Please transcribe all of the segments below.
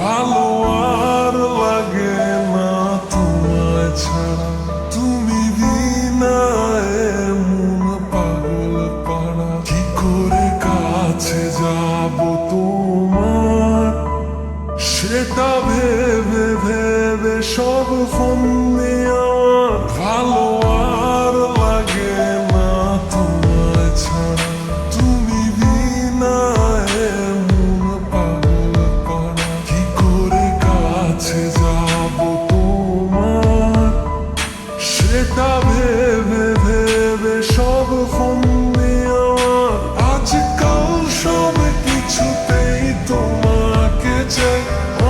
ভালো আর লাগে না তোমায় ছাড়া, তুমি বিনা এমন পাগল পাড়া। কি করে কাছে যাব তোমার, সেটা ভেবে ভেবে সব ফন্দি আমার। ভালো আর লাগে না তোমায় ছাড়া, তুমি বিনা এমন পাগল পাড়া। কি করে কাছে যাব তোমার, সেটা ভেবে ভেবে সব ফন্দি আমার। আজকাল সব কিছুতেই তোমাকে চাই,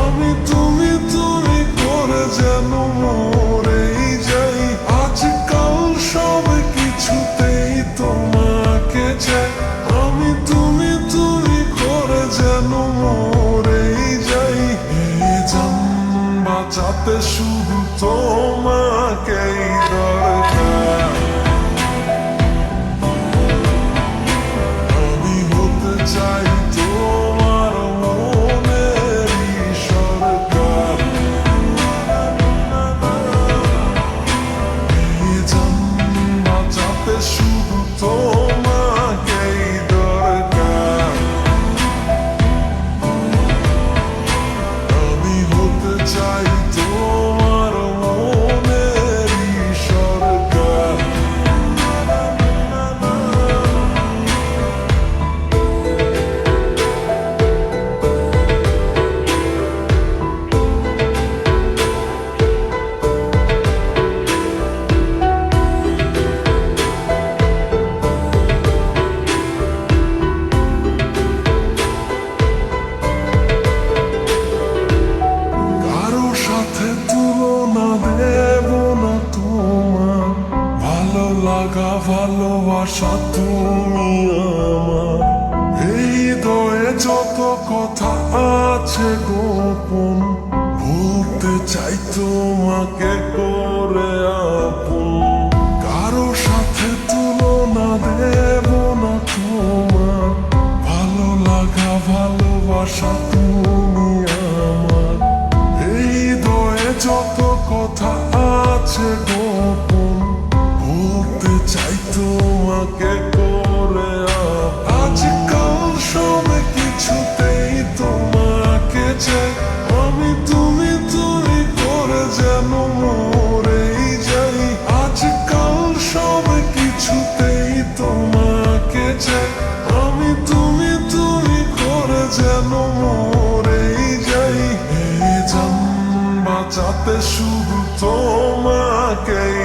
আমি তুমি তুমি করে যেন মরেই যাই। আজকাল সব কিছুতেই তোমাকে চাই, আমি তুমি তুমি করে যেন মরেই যাই। এই জান বাঁচাতে শুধু তোমাকেই দরকার। আমি হতে চাই তোমার মনেরই সরকার। এই জান বাঁচাতে শুধু তোমাকেই দরকার। আমি হতে চাই তোমার মনেরই সরকার। কারো সাথে তুলনা দেব না তোমার, ভালো লাগা ভালোবাসা তুমি আমার। এই হৃদয়ে যত কথা আছে গোপন, বলতে চাই তোমাকে করে আপন। কারো সাথে তুলনা দেব না তোমার, ভালো লাগা ভালোবাসা তুমি আমার। এই হৃদয়ে যত কথা আছে গোপন, বলতে চাই তোমাকে করে আপন। আজকাল সব কিছুতেই তোমাকে চাই, আমি তুমি তুমি করে যেন মরেই যাই। আজকাল সব কিছুতেই তোমাকে চাই, আমি তুমি তুমি করে যেন মরেই যাই। এই জান বাঁচাতে শুধু তোমাকেই